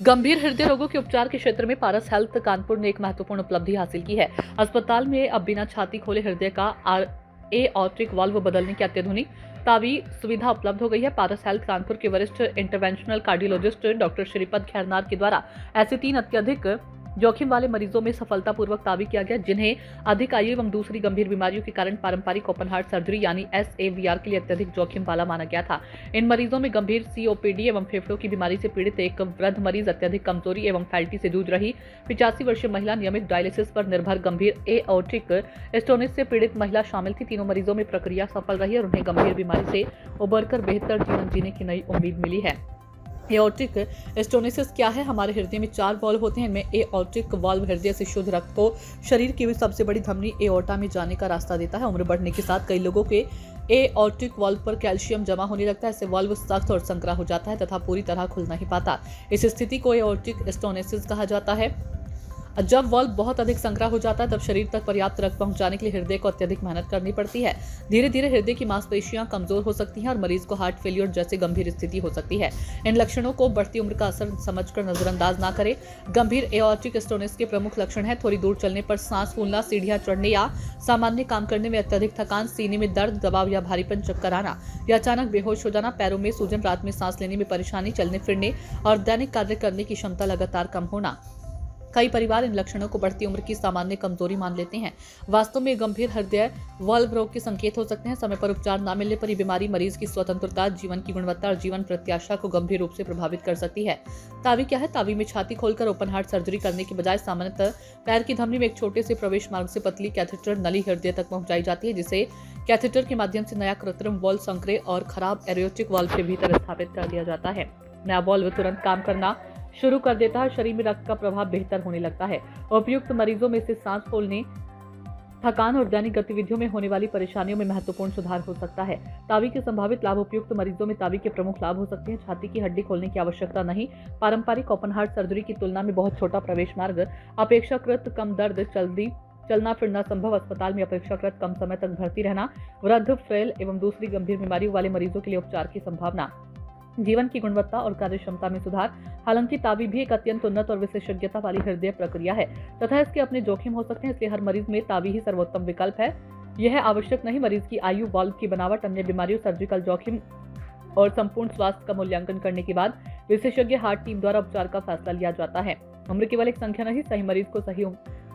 गंभीर हृदय रोगों के उपचार के क्षेत्र में पारस हेल्थ कानपुर ने एक महत्वपूर्ण उपलब्धि हासिल की है। अस्पताल में अब बिना छाती खोले हृदय का एऑर्टिक वाल्व बदलने की अत्याधुनिक तावी सुविधा उपलब्ध हो गई है। पारस हेल्थ कानपुर के वरिष्ठ interventional cardiologist doctor Shripad Khairnar के द्वारा ऐसे 3 अत्यधिक जोखिम वाले मरीजों में सफलतापूर्वक तावी किया गया, जिन्हें अधिक आयु एवं दूसरी गंभीर बीमारियों के कारण पारंपरिक ओपन हार्ट सर्जरी यानी SAVR के लिए अत्यधिक जोखिम वाला माना गया था। इन मरीजों में गंभीर COPD एवं फेफड़ों की बीमारी से पीड़ित एक वृद्ध मरीज, अत्यधिक कमजोरी एवं फैल्टी से जूझ रही 85 वर्षीय महिला, नियमित डायलिसिस पर निर्भर गंभीर एओर्टिक स्टोनिस से पीड़ित महिला शामिल थी। तीनों मरीजों में प्रक्रिया सफल रही और उन्हें गंभीर बीमारी से उबरकर बेहतर जीवन जीने की नई उम्मीद मिली है। एओर्टिक स्टोनिसिस क्या है? हमारे हृदय में 4 वाल्व होते हैं। इनमें एओर्टिक वाल्व हृदय से शुद्ध रक्त को शरीर की सबसे बड़ी धमनी एओर्टा में जाने का रास्ता देता है। उम्र बढ़ने के साथ कई लोगों के एओर्टिक वाल्व पर कैल्शियम जमा होने लगता है। इससे वाल्व सख्त और संकरा हो जाता है तथा पूरी तरह खुल नहीं पाता। इस स्थिति को एओर्टिक स्टोनिसिस कहा जाता है। जब वाल्व बहुत अधिक संकरा हो जाता है तब शरीर तक पर्याप्त रक्त पहुंचाने के लिए हृदय को अत्यधिक मेहनत करनी पड़ती है। धीरे धीरे हृदय की मांसपेशियां कमजोर हो सकती हैं और मरीज को हार्ट फेलियर जैसे गंभीर स्थिति हो सकती है। इन लक्षणों को बढ़ती उम्र का असर समझकर नजरअंदाज ना करें। गंभीर एओर्टिक स्टोनिस के प्रमुख लक्षण है थोड़ी दूर चलने पर सांस फूलना, सीढ़ियां चढ़ने या सामान्य काम करने में अत्यधिक थकान, सीने में दर्द, दबाव या भारीपन, चक्कर आना या अचानक बेहोश हो जाना, पैरों में सूजन, रात में सांस लेने में परेशानी, चलने फिरने और दैनिक कार्य करने की क्षमता लगातार कम होना। कई परिवार इन लक्षणों को बढ़ती उम्र की सामान्य कमजोरी मान लेते हैं। वास्तव में गंभीर हृदय वाल्व रोग के संकेत हो सकते हैं। समय पर उपचार न मिलने पर यह बीमारी मरीज की स्वतंत्रता, जीवन की गुणवत्ता और जीवन प्रत्याशा को गंभीर रूप से प्रभावित कर सकती है। तावी क्या है? तावी में छाती खोलकर ओपन हार्ट सर्जरी करने के बजाय सामान्यतः पैर की धमनी में एक छोटे से प्रवेश मार्ग से पतली कैथेटर नली हृदय तक पहुंचाई जाती है, जिसे कैथेटर के माध्यम से नया कृत्रिम वाल्व संकरे और खराब एरोटिक वाल्व के भीतर स्थापित कर दिया जाता है। नया वाल्व तुरंत काम करना शुरू कर देता है, शरीर में रक्त का प्रवाह बेहतर होने लगता है। उपयुक्त मरीजों में से सांस फूलने, थकान और दैनिक गतिविधियों में होने वाली परेशानियों में महत्वपूर्ण सुधार हो सकता है। तावी के संभावित लाभ। उपयुक्त मरीजों में तावी के प्रमुख लाभ हो सकते हैं। छाती की हड्डी खोलने की आवश्यकता नहीं। पारंपरिक ओपन हार्ट सर्जरी की तुलना में बहुत छोटा प्रवेश मार्ग, अपेक्षाकृत कम दर्द, जल्दी चलना फिरना संभव, अस्पताल में अपेक्षाकृत कम समय तक भर्ती रहना, वृद्ध, फ्रेल एवं दूसरी गंभीर बीमारियों वाले मरीजों के लिए उपचार की संभावना, जीवन की गुणवत्ता और कार्य क्षमता में सुधार। हालांकि तावी भी एक अत्यंत उन्नत और विशेषज्ञता वाली हृदय प्रक्रिया है तथा इसके अपने जोखिम हो सकते हैं, इसलिए हर मरीज में तावी ही सर्वोत्तम विकल्प है। यह आवश्यक नहीं। मरीज की आयु, वाल्व की बनावट, अन्य बीमारियों, सर्जिकल जोखिम और संपूर्ण स्वास्थ्य का मूल्यांकन करने के बाद विशेषज्ञ हार्ट टीम द्वारा उपचार का फैसला लिया जाता है। उम्र केवल एक संख्या नहीं, सही मरीज को सही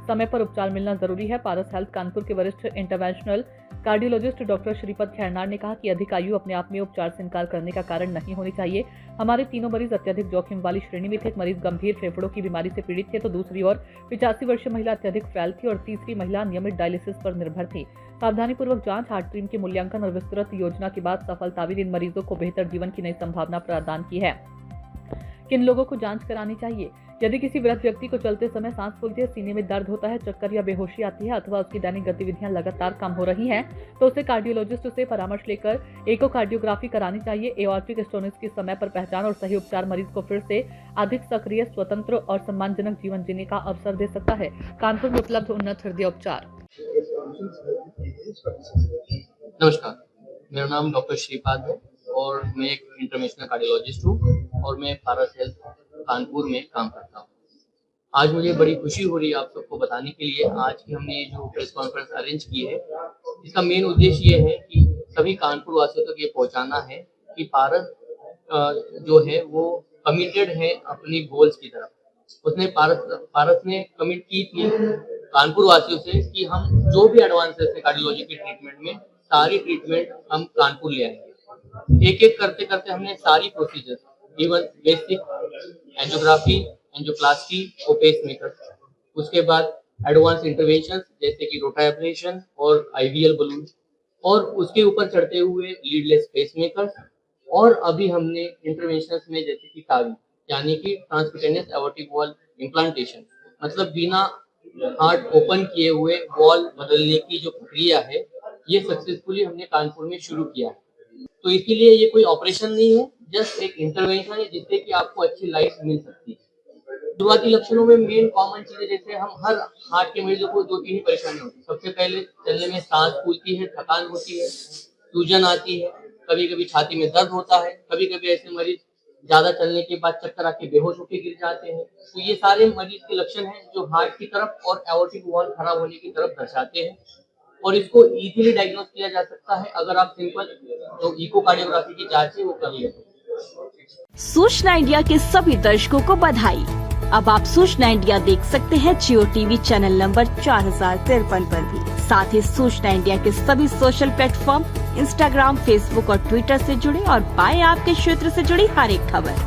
समय पर उपचार मिलना जरूरी है। पारस हेल्थ कानपुर के वरिष्ठ interventional cardiologist doctor Shripad Khairnar ने कहा कि अधिक आयु अपने आप में उपचार से इनकार करने का कारण नहीं होनी चाहिए। हमारे तीनों मरीज अत्यधिक जोखिम वाली श्रेणी में थे। एक मरीज गंभीर फेफड़ों की बीमारी से पीड़ित थे तो दूसरी ओर 85 वर्षीय महिला अत्यधिक फैल थी और तीसरी महिला नियमित डायलिसिस पर निर्भर थी। सावधानीपूर्वक जांच, हार्ट टीम के मूल्यांकन और विस्तृत योजना के बाद सफल तावीर इन मरीजों को बेहतर जीवन की नई संभावना प्रदान की है। किन लोगों को जांच करानी चाहिए? यदि किसी वृद्ध व्यक्ति को चलते समय सांस फूलती है, सीने में दर्द होता है, चक्कर या बेहोशी आती है अथवा उसकी दैनिक गतिविधियां लगातार कम हो रही हैं, तो उसे कार्डियोलॉजिस्ट से परामर्श लेकर इकोकार्डियोग्राफी करानी चाहिए। एओर्टिक स्टोनिस की समय पर पहचान और सही उपचार मरीज को फिर से अधिक सक्रिय, स्वतंत्र और सम्मानजनक जीवन जीने का अवसर दे सकता है। कानपुर में उपलब्ध उन्नत हृदय उपचार। नमस्कार, मेरा नाम डॉक्टर श्रीपाद है और मैं एक इंटरनेशनल कार्डियोलॉजिस्ट हूँ और मैं पारस हेल्थ कानपुर में काम करता हूँ। आज मुझे बड़ी खुशी हो रही है आप सबको बताने के लिए। आज की हमने जो प्रेस कॉन्फ्रेंस अरेंज की है, इसका मेन उद्देश्य ये है कि सभी कानपुर वासियों तक ये पहुँचाना है कि पारस जो है वो कमिटेड है अपनी गोल्स की तरफ। उसने पारस ने कमिट की थी कानपुर वासियों से कि हम जो भी एडवांसेस है कार्डियोलॉजी के ट्रीटमेंट में, सारी ट्रीटमेंट हम कानपुर ले आएंगे। एक एक करते करते हमने सारी procedure, even basic angiography, angioplasty और पेसमेकर, उसके बाद एडवांस इंटरवेंशन जैसे कि रोटाएब्रेशन और आईवीएल बलून, और उसके ऊपर चढ़ते हुए लीडलेस पेसमेकर, और अभी हमने इंटरवेंशंस में जैसे कि तावी यानी कि ट्रांसक्यूटेनियस एओर्टिक वाल्व इम्प्लांटेशन, मतलब बिना हार्ट ओपन किए हुए वॉल बदलने की जो प्रक्रिया है, ये सक्सेसफुली हमने कानपुर में शुरू किया है। तो इसीलिए ये कोई ऑपरेशन नहीं है, जस्ट एक इंटरवेंशन है जिससे कि आपको अच्छी लाइफ मिल सकती है। शुरुआती लक्षणों में मेन कॉमन चीजें, जैसे हम हर हार्ट के मरीजों को 2-3 ही परेशानी होती है। सबसे पहले चलने में सांस फूलती है, थकान होती है, सूजन आती है, कभी कभी छाती में दर्द होता है, कभी कभी ऐसे मरीज ज्यादा चलने के बाद चक्कर आके बेहोश होकर गिर जाते हैं। तो ये सारे मरीज के लक्षण हैं जो हार्ट की तरफ और एओर्टिक वॉल खराब होने की तरफ दर्शाते हैं और इसको इजीली डायग्नोस किया जा सकता है अगर आप सिंपल जो इकोकार्डियोग्राफी की जांच है वो कर लें। सूचना इंडिया के सभी दर्शकों को बधाई। अब आप सूचना इंडिया देख सकते हैं जियो टीवी चैनल नंबर 4053 पर भी। साथ ही सूचना इंडिया के सभी सोशल प्लेटफॉर्म इंस्टाग्राम, फेसबुक और ट्विटर से जुड़े और पाएं आपके क्षेत्र से जुड़ी हर एक खबर।